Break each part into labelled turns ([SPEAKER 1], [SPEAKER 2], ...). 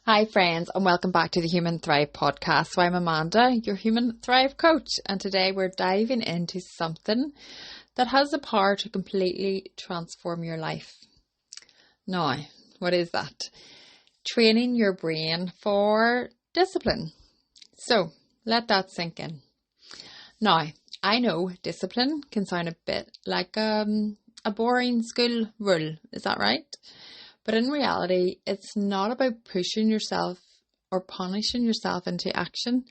[SPEAKER 1] Hi, friends, and welcome back to the Human Thrive podcast. So, I'm Amanda, your Human Thrive coach, and today we're diving into something that has the power to completely transform your life. Now, what is that? Training your brain for discipline. So, let that sink in. Now, I know discipline can sound a bit like a boring school rule. Is that right? But in reality, it's not about pushing yourself or punishing yourself into action.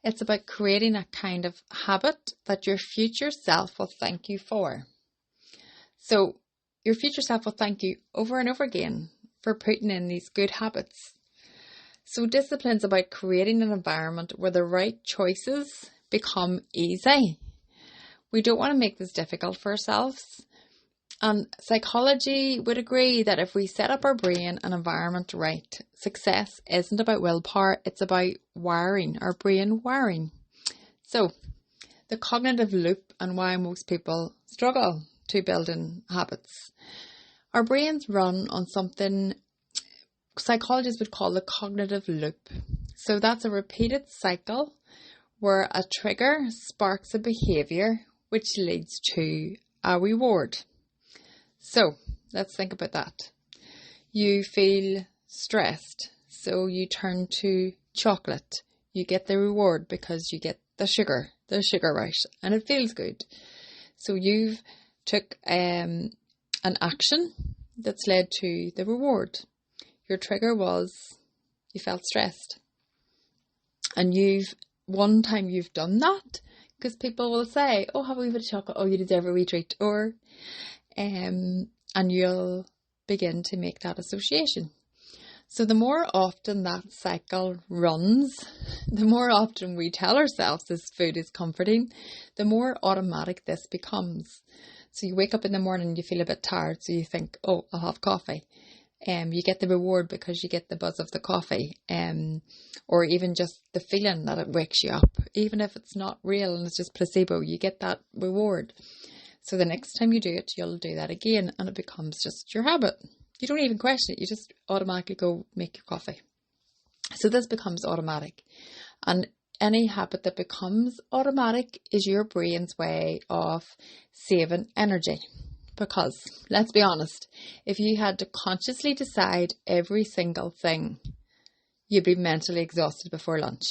[SPEAKER 1] It's about creating a kind of habit that your future self will thank you for. So your future self will thank you over and over again for putting in these good habits. So discipline's about creating an environment where the right choices become easy. We don't want to make this difficult for ourselves. And psychology would agree that if we set up our brain and environment right, success isn't about willpower, it's about wiring, our brain wiring. So, the cognitive loop and why most people struggle to build in habits. Our brains run on something psychologists would call the cognitive loop. So that's a repeated cycle where a trigger sparks a behaviour which leads to a reward. So let's think about that. You feel stressed, so you turn to chocolate. You get the reward because you get the sugar rush, and it feels good. So you've took an action that's led to the reward. Your trigger was you felt stressed, and one time you've done that, because people will say, "Oh, have a wee bit of chocolate. Oh, you deserve a wee treat," or and you'll begin to make that association. So the more often that cycle runs, the more often we tell ourselves this food is comforting, the more automatic this becomes. So you wake up in the morning and you feel a bit tired, so you think, "Oh, I'll have coffee." You get the reward because you get the buzz of the coffee, or even just the feeling that it wakes you up. Even if it's not real and it's just placebo, you get that reward. So the next time you do it, you'll do that again, and it becomes just your habit. You don't even question it. You just automatically go make your coffee. So this becomes automatic. And any habit that becomes automatic is your brain's way of saving energy. Because, let's be honest, if you had to consciously decide every single thing, you'd be mentally exhausted before lunch.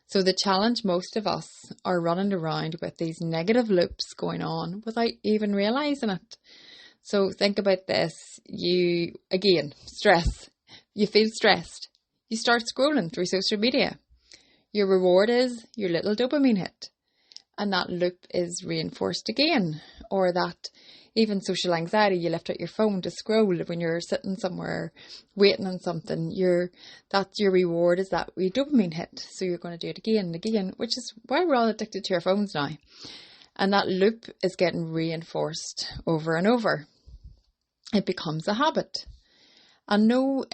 [SPEAKER 1] So the challenge, most of us are running around with these negative loops going on without even realising it. So think about this. Stress. You feel stressed. You start scrolling through social media. Your reward is your little dopamine hit. And that loop is reinforced again. Or that even social anxiety, you lift out your phone to scroll when you're sitting somewhere waiting on something. Your reward is that wee dopamine hit. So you're going to do it again and again, which is why we're all addicted to our phones now. And that loop is getting reinforced over and over. It becomes a habit. And no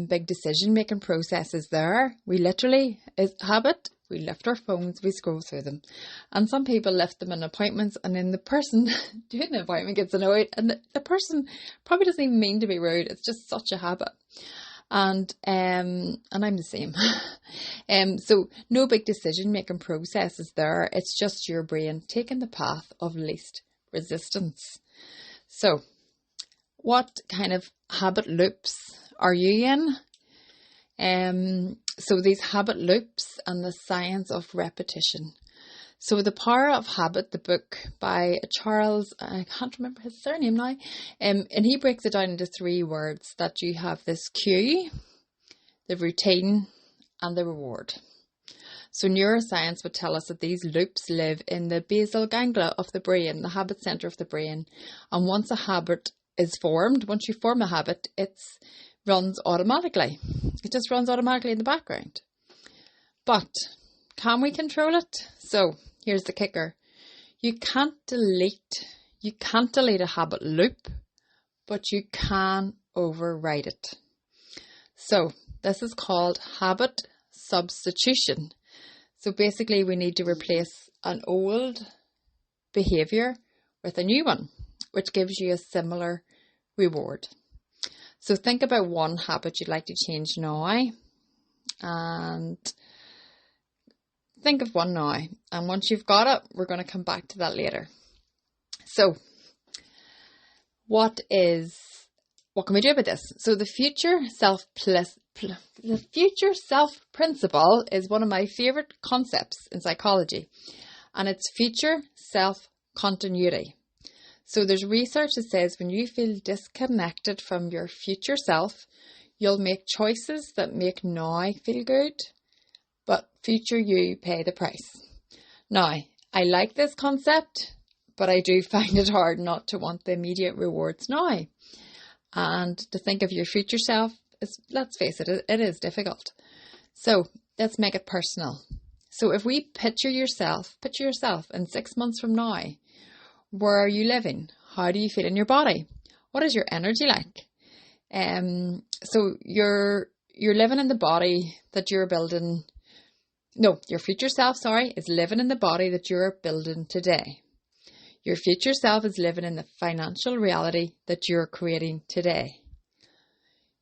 [SPEAKER 1] big decision-making process is there. We literally, is habit. We lift our phones, we scroll through them. And some people lift them in appointments, and then the person doing the appointment gets annoyed, and the person probably doesn't even mean to be rude. It's just such a habit. And I'm the same. So no big decision-making process is there. It's just your brain taking the path of least resistance. So what kind of habit loops are you in? So these habit loops and the science of repetition. So The Power of Habit, the book by Charles, I can't remember his surname now, and he breaks it down into 3 words, that you have this cue, the routine, and the reward. So neuroscience would tell us that these loops live in the basal ganglia of the brain, the habit center of the brain. And once a habit is formed, once you form a habit, it runs automatically. It just runs automatically in the background. But can we control it? So here's the kicker. You can't delete a habit loop, but you can override it. So this is called habit substitution. So basically we need to replace an old behaviour with a new one, which gives you a similar reward. So think about one habit you'd like to change now, and think of one now. And once you've got it, we're going to come back to that later. So what can we do about this? So the future self principle is one of my favorite concepts in psychology, and it's future self continuity. So there's research that says when you feel disconnected from your future self, you'll make choices that make now feel good, but future you pay the price. Now, I like this concept, but I do find it hard not to want the immediate rewards now. And to think of your future self is, let's face it, it is difficult. So let's make it personal. So if we picture yourself in 6 months from now. Where are you living? How do you feel in your body? What is your energy like? So you're living in the body that you're building. No, your future self, is living in the body that you're building today. Your future self is living in the financial reality that you're creating today.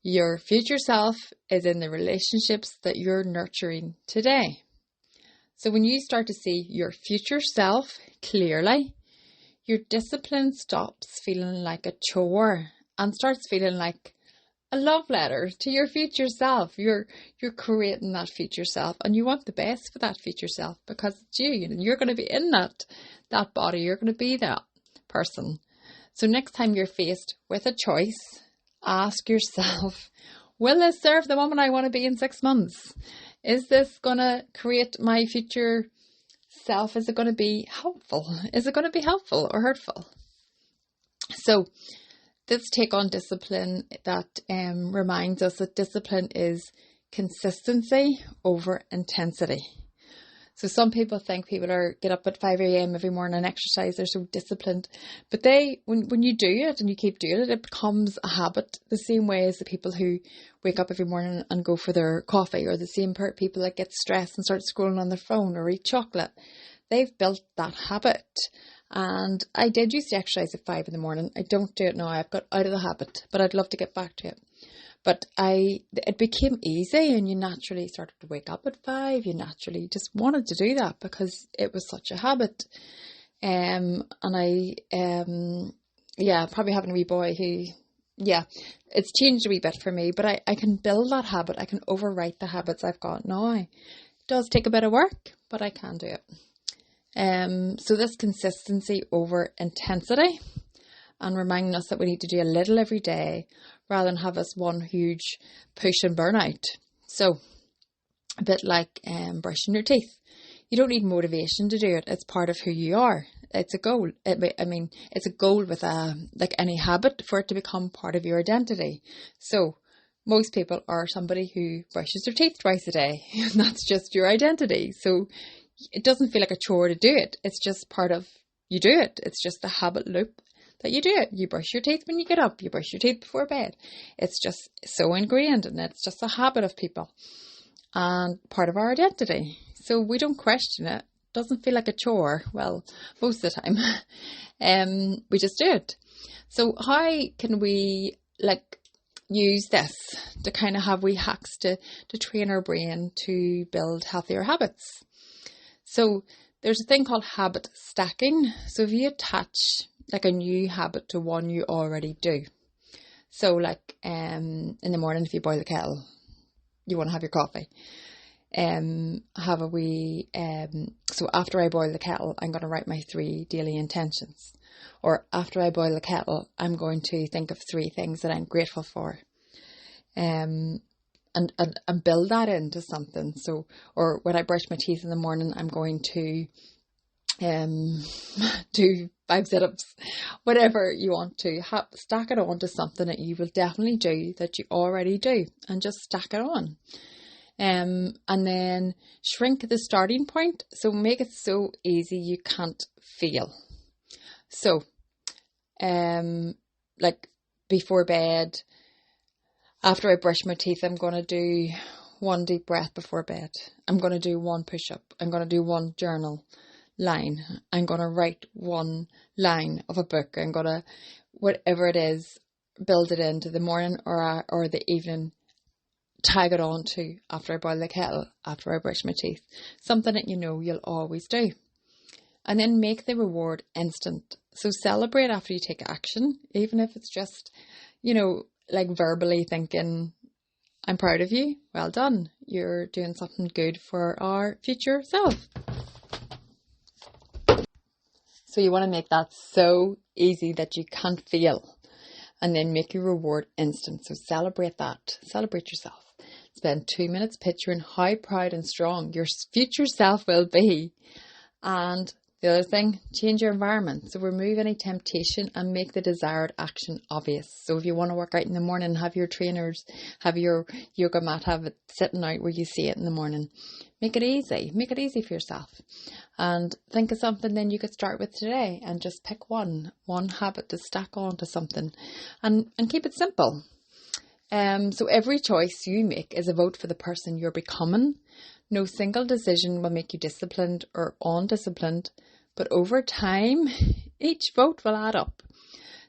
[SPEAKER 1] Your future self is in the relationships that you're nurturing today. So when you start to see your future self clearly, your discipline stops feeling like a chore and starts feeling like a love letter to your future self. You're creating that future self, and you want the best for that future self because it's you, and you're going to be in that body. You're going to be that person. So next time you're faced with a choice, ask yourself, will this serve the woman I want to be in 6 months? Is this going to create my future self? Is it going to be helpful? Is it going to be helpful or hurtful? So let's take on discipline that reminds us that discipline is consistency over intensity. So some people think people get up at 5 a.m. every morning and exercise, they're so disciplined. But when you do it and you keep doing it, it becomes a habit, the same way as the people who wake up every morning and go for their coffee, or the same people that get stressed and start scrolling on their phone or eat chocolate. They've built that habit. And I did used to exercise at 5 in the morning. I don't do it now. I've got out of the habit, but I'd love to get back to it. But it became easy, and you naturally started to wake up at 5. You naturally just wanted to do that because it was such a habit. And I, probably having a wee boy who, it's changed a wee bit for me, but I can build that habit. I can overwrite the habits I've got now. It does take a bit of work, but I can do it. So this consistency over intensity, and reminding us that we need to do a little every day rather than have us one huge push and burnout. So a bit like brushing your teeth. You don't need motivation to do it. It's part of who you are. It's a goal. It's a goal with like any habit for it to become part of your identity. So most people are somebody who brushes their teeth twice a day, and that's just your identity. So it doesn't feel like a chore to do it. It's just part of, you do it. It's just a habit loop that you do it. You brush your teeth when you get up. You brush your teeth before bed. It's just so ingrained, and it's just a habit of people and part of our identity. So we don't question it. It doesn't feel like a chore. Well, most of the time. We just do it. So how can we use this to kind of have wee hacks to train our brain to build healthier habits? So there's a thing called habit stacking. So if you attach a new habit to one you already do. So in the morning, if you boil the kettle, you want to have your coffee. Have a wee, so after I boil the kettle, I'm going to write my 3 daily intentions. Or after I boil the kettle, I'm going to think of 3 things that I'm grateful for. And build that into something. So, or when I brush my teeth in the morning, I'm going to do 5 sit-ups, whatever you want to stack it on to something that you will definitely do that you already do, and just stack it on. And then shrink the starting point. So make it so easy you can't fail. So, before bed, after I brush my teeth, I'm going to do 1 deep breath before bed. I'm going to do 1 push-up. I'm going to do 1 journal line. I'm going to write 1 line of a book. I'm going to, whatever it is, build it into the morning or the evening, tag it on to after I boil the kettle, after I brush my teeth, something that you know you'll always do. And then make the reward instant. So celebrate after you take action, even if it's just, like verbally thinking, I'm proud of you, well done, you're doing something good for our future self. So you want to make that so easy that you can't fail, and then make your reward instant. So celebrate that. Celebrate yourself. Spend 2 minutes picturing how proud and strong your future self will be. And the other thing, change your environment. So remove any temptation and make the desired action obvious. So if you want to work out in the morning, have your trainers, have your yoga mat, have it sitting out where you see it in the morning. Make it easy. Make it easy for yourself. And think of something then you could start with today, and just pick one habit to stack on to something, and keep it simple. So every choice you make is a vote for the person you're becoming. No single decision will make you disciplined or undisciplined, but over time, each vote will add up.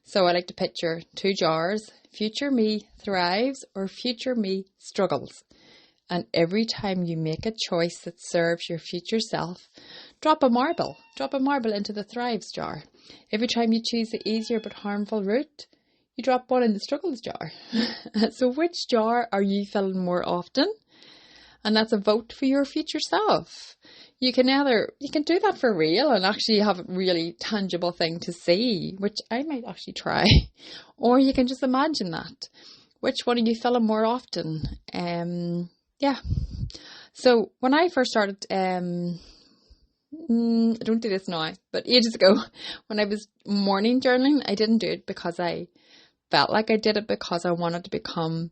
[SPEAKER 1] So I like to picture 2 jars: future me thrives or future me struggles. And every time you make a choice that serves your future self, drop a marble into the thrives jar. Every time you choose the easier but harmful route, you drop one in the struggles jar. So which jar are you filling more often? And that's a vote for your future self. You can do that for real and actually have a really tangible thing to see, which I might actually try. Or you can just imagine that. Which one are you filling more often? Yeah. So when I first started, I don't do this now, but ages ago, when I was morning journaling, I didn't do it because I felt like I did it because I wanted to become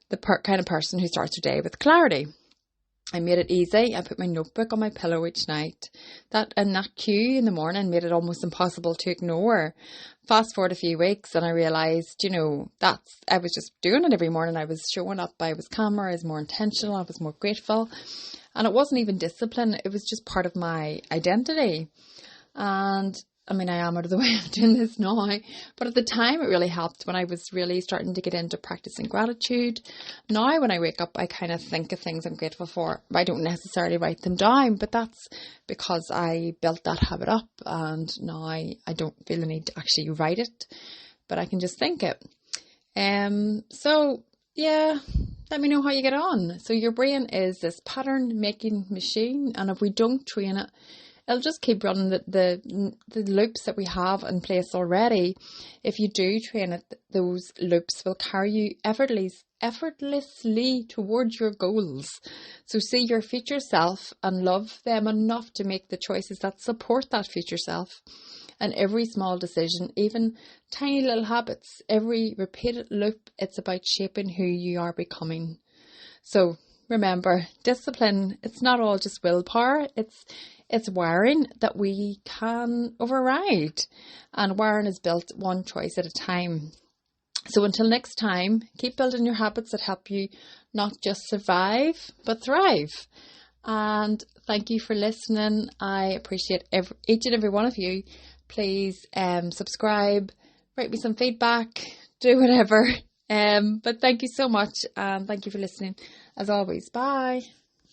[SPEAKER 1] the kind of person who starts their day with clarity. I made it easy. I put my notebook on my pillow each night. That cue in the morning made it almost impossible to ignore. Fast forward a few weeks and I realised, I was just doing it every morning. I was showing up, I was calmer, I was more intentional, I was more grateful. And it wasn't even discipline, it was just part of my identity. And I am out of the way of doing this now, but at the time it really helped when I was really starting to get into practicing gratitude. Now when I wake up, I kind of think of things I'm grateful for. I don't necessarily write them down, but that's because I built that habit up, and now I don't feel the need to actually write it, but I can just think it. So yeah, let me know how you get on. So your brain is this pattern making machine, and if we don't train it, it'll just keep running the loops that we have in place already. If you do train it, those loops will carry you effortlessly towards your goals. So see your future self and love them enough to make the choices that support that future self. And every small decision, even tiny little habits, every repeated loop, it's about shaping who you are becoming. So remember, discipline, it's not all just willpower, it's wiring that we can override. And wiring is built one choice at a time. So until next time, keep building your habits that help you not just survive, but thrive. And thank you for listening. I appreciate each and every one of you. Please subscribe, write me some feedback, do whatever. But thank you so much, and thank you for listening. As always, bye.